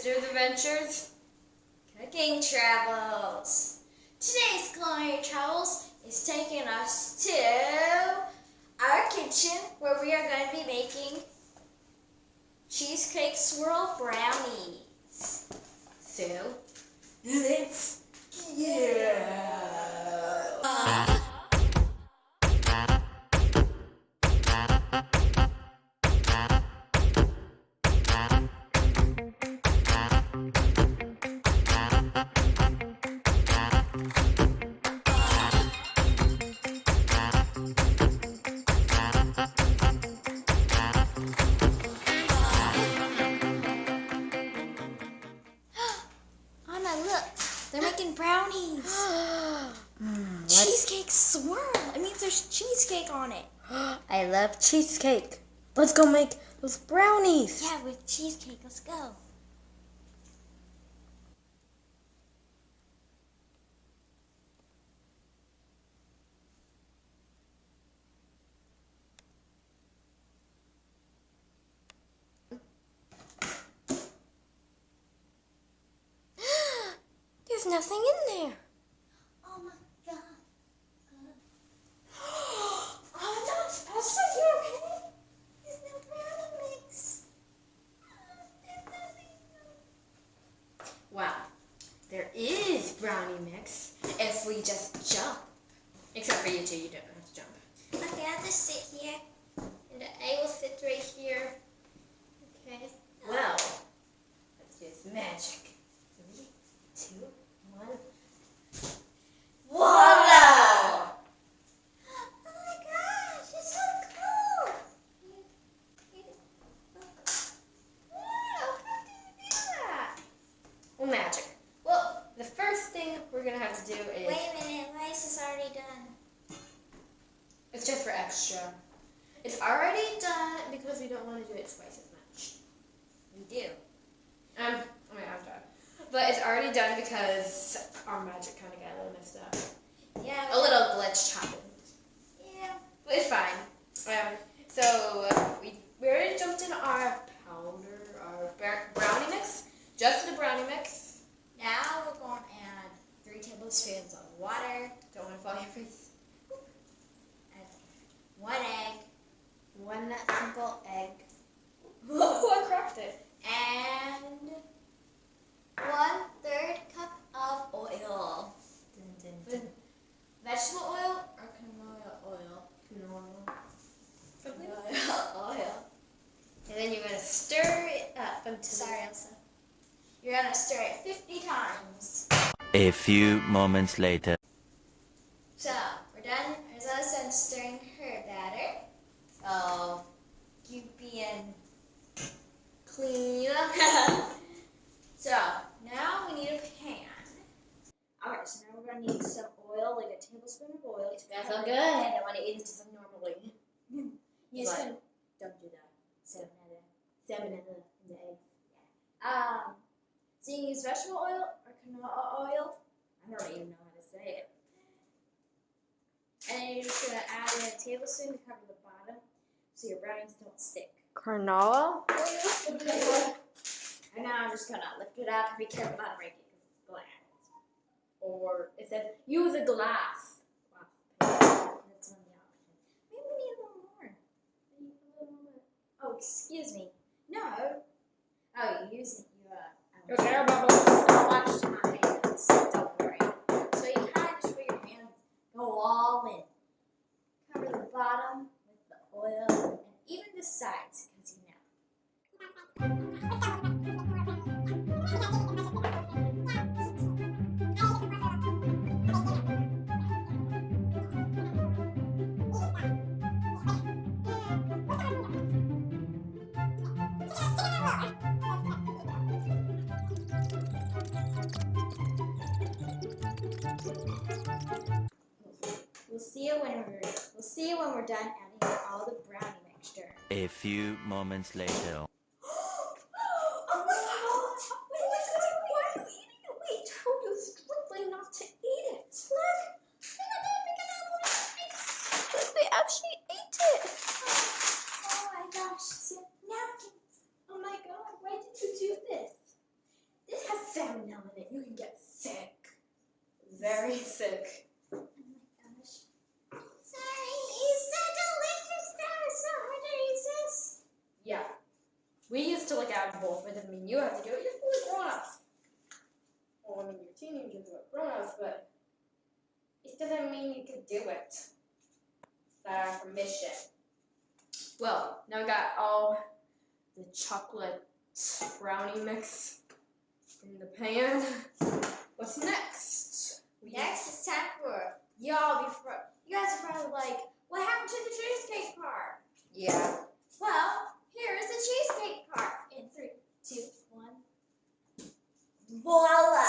sisters' adventures, cooking travels. Today's culinary travels is taking us to our kitchen where we are going to be making cheesecake swirl brownies. So, let's go. Anna, look, they're making brownies. Cheesecake swirl. It means there's cheesecake on it. I love cheesecake. Let's go make those brownies. Yeah, with cheesecake. Let's go. There's nothing in there. Oh my god. Oh no, Elsa, you okay? There's no brownie mix. There's nothing. Wow, there is brownie mix if we just jump. Except for you two, you don't have to jump. Okay, I'll just sit here. And I will sit right here. Okay. Well, let's do some magic. 3, 2, 1. Voila! Oh my gosh, it's so cool! Wow, how did you do that? Well, magic. Well, the first thing we're going to have to do is... Wait a minute, why is this already done? It's just for extra. It's already done because we don't want to do it twice as much. We do. I'm done. But it's already done because our magic kind of got a little messed up. Yeah. A little glitch happened. Yeah. But it's fine. So we already jumped in our powder, our brownie mix. Just the brownie mix. Now we're going to add 3 tablespoons of water. Don't want to fall on your face. And 1 egg. 1 simple egg. Oh, I cracked it. And 1/3 cup of oil. Dun, dun, dun. Vegetable oil or canola oil? Canola oil. And then you're going to stir it up until... Sorry, Elsa. You're going to stir it 50 times. A few moments later. So, we're done. Arizona's done stirring her batter. So, keep being clean up. So, now we need a pan. Alright, so now we're going to need some oil, like a tablespoon of oil. That's so good. I want to eat it just like normally. You just What? gonna, don't do that. Salmon in the egg. So you can use vegetable oil or canola oil. I don't even know how to say it. And then you're just gonna add in a tablespoon to cover the bottom so your brownies don't stick. Canola? And now I'm just gonna lift it up. Be careful not to break it because it's glass. Or it says use a glass. That's one of the options. Maybe we need a little more. Maybe a little more. Oh, excuse me. No. Oh, you're using Your air bubble. watch my hands. Don't worry. So you kind of just put your hands go all in. Cover the bottom with the oil and even the sides because you know. We'll see you when we're done adding all the brownie mixture. A few moments later. Oh my god! Why are you eating it? We told you strictly not to eat it. Look! They actually ate it. Oh my gosh, it's your napkins. Oh my god, why did you do this? you can get sick. Very sick. Oh my gosh. Sorry, is that delicious? So hard to use this. Yeah. We used to look out both, but I mean, you have to do it. You're fully grown ups. Well, I mean, you're teenagers or grown ups, but it doesn't mean you can do it without our permission. Well, now we got all the chocolate brownie mix in the pan. What's next? Next, it's time for y'all. Before you guys are probably like, what happened to the cheesecake part? Yeah. Well, here is the cheesecake part. In 3, 2, 1. Voila!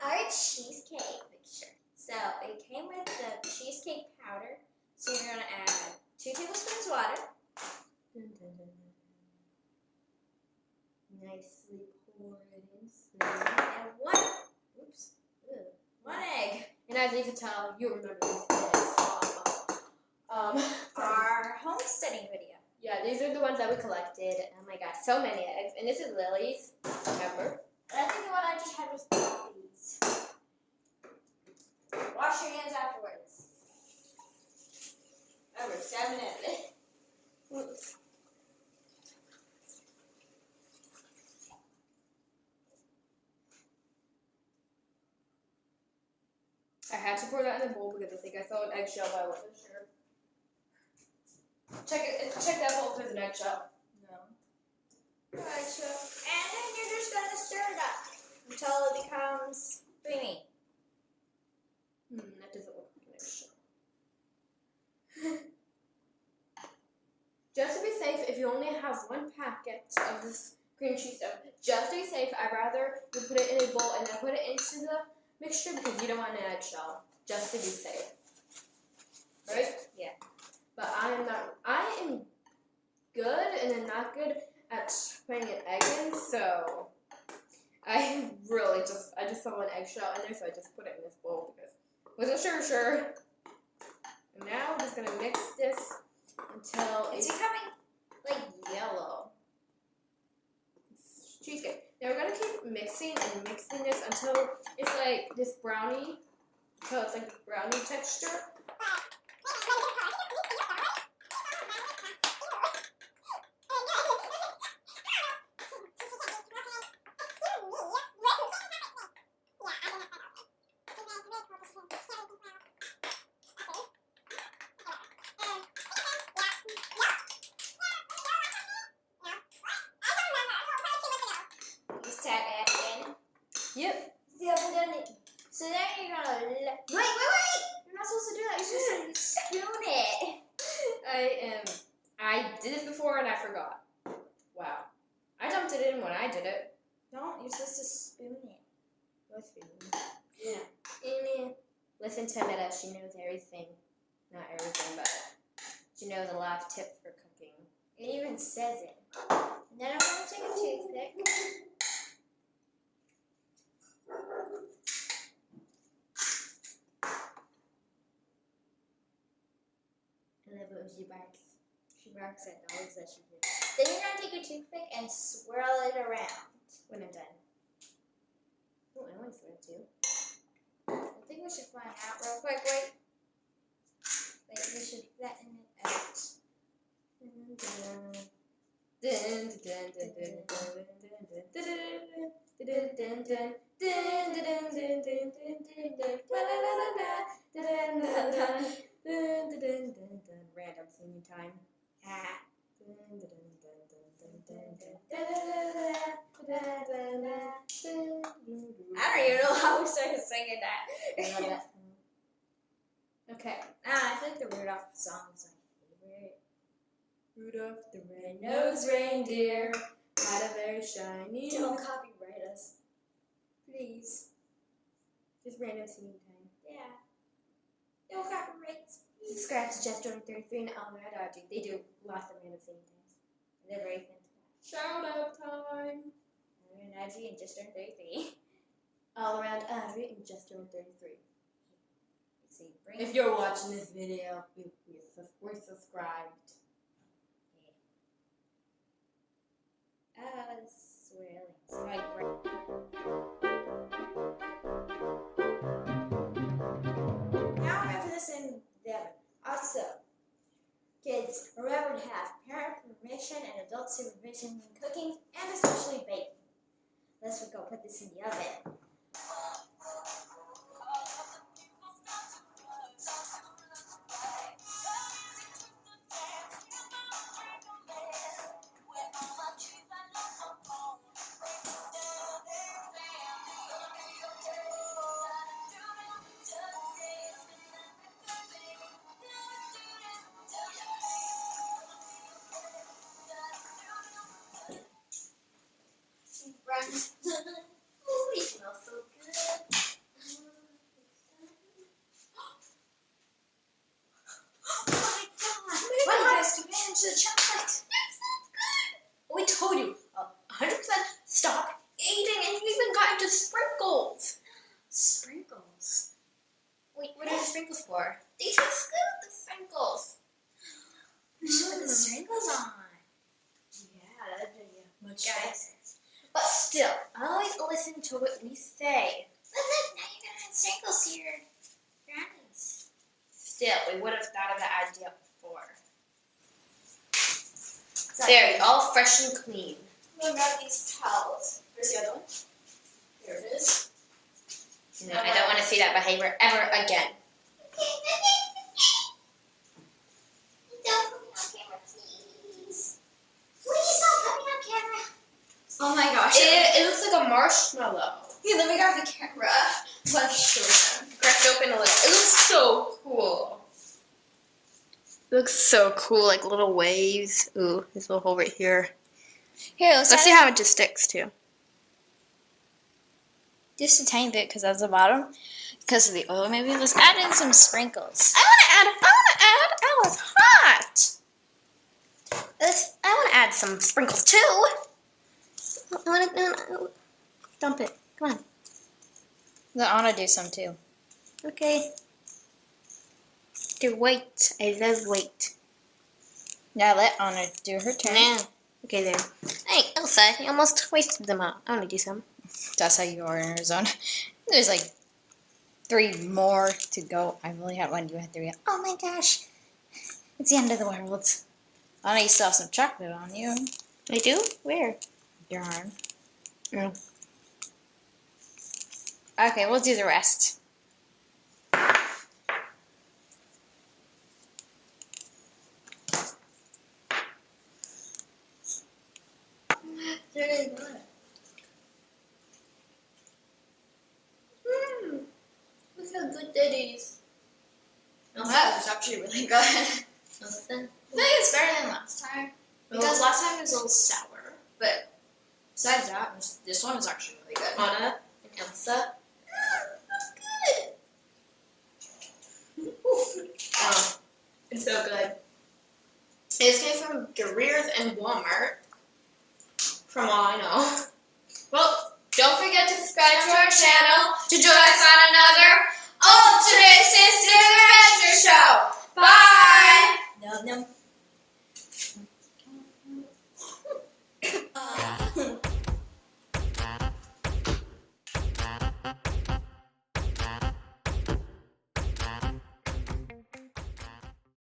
Our cheesecake mixture. So it came with the cheesecake powder. So you're gonna add 2 tablespoons water. Dun, dun, dun, dun. Nicely pour it in. And 1 egg. And as you can tell, you remember these eggs. Our homesteading video. Yeah, these are the ones that we collected. Oh my gosh, so many eggs. And this is Lily's, remember? And I think the one I just had was these. Wash your hands afterwards. Over 7 minutes. Oops. I had to pour that in the bowl because I think I saw an eggshell, but I wasn't sure. Check that bowl if there's an eggshell. No. Alright, so, and then you're just gonna stir it up until it becomes creamy. That doesn't look like an eggshell. Just to be safe, if you only have 1 packet of this cream cheese stuff, just to be safe, I'd rather you put it in a bowl and then put it into the mixture because you don't want an eggshell. Just to be safe. Right? Yeah. But I am good and then not good at putting an egg in, so I just saw an eggshell in there, so I just put it in this bowl because I wasn't sure. And now we're just gonna mix this until It's becoming like yellow. It's cheesecake. Now we're gonna keep mixing and mixing this until it's like this brownie, until it's like this brownie texture. Yep. See, I haven't done it. So then you're gonna wait. You're not supposed to do that. You're supposed to spoon it. I did this before and I forgot. Wow. I dumped it in when I did it. Don't. You're supposed to spoon it. What's spoon? Yeah. Listen to Meadow. She knows everything. Not everything, but she knows a lot of tips for cooking. It even says it. And then I'm gonna take a toothpick. I love it when she barks. She barks at dogs that she did. Then you're gonna take your toothpick and swirl it around when I'm done. Oh, I want to swirl too. I think we should find out real quick. Wait, we should flatten it out. Random singing time. I don't even know how we started singing that. Okay. I think the Rudolph song is my favorite. Rudolph the red-nosed reindeer had a very shiny. Don't copyright us, please. Just random singing time. Yeah. No copyrights. Subscribe to Just Join 33 and Elsa and Anna. They do lots of random singing times. They're very fantastic. Shout out time. I'm Najee and Just Turned 33. All around Audrey and Just Join 33. See, If you're watching this video, we're subscribed. Yeah. swirling. Now after this in the oven. Also, kids, remember to have parent permission and adult supervision when cooking and especially baking. Let's go put this in the oven. Oh, he smells so good. Oh my god! What has to be into the chocolate? That's so good! We told you 100% stop eating, and you even got into sprinkles. Sprinkles? Wait, what are the sprinkles for? They taste good with the sprinkles. We should put the sprinkles on. Yeah, that'd be much nicer. But still, always listen to what we say. But look, now you're gonna add sprinkles to your brownies. Still, we would have thought of the idea before. There, all fresh and clean. I'm gonna grab these towels. Where's the other one? Here it is. No, I don't want to see that behavior ever again. Don't put me on camera, please. Please don't put me on camera. Oh my gosh. It looks like a marshmallow. Yeah, let me grab the camera. Let's show them. Cracked open a little. It looks so cool. It looks so cool, like little waves. Ooh, there's a little hole right here. Here, Let's see how it just sticks too. Just a tiny bit because that's the bottom. Because of the oil, maybe let's add in some sprinkles. I want to add. Oh, it's hot. I want to add some sprinkles too. I want to dump it. Come on. I want to do some too. Okay. Do weight. I love weight. Now let Anna do her turn. Now. Okay, there. Hey, Elsa, you almost wasted them all. I want to do some. That's how you are in Arizona. There's like 3 more to go. I only had 1. You had 3. Oh my gosh. It's the end of the world. Anna, you still have some chocolate on you. I do? Where? Your arm. Oh. Okay, we'll do the rest. They're really good. Look how good that is. That was actually really good. Listen. I think it's better than last time. Because last time it was a little sour. But besides that, this one is actually really good. Anna and Elsa. Good. Oh, it's so good. This came from Greer's and Walmart, from all I know. Well, don't forget to subscribe to our channel to join us on another Ultimate Sister Adventure Show.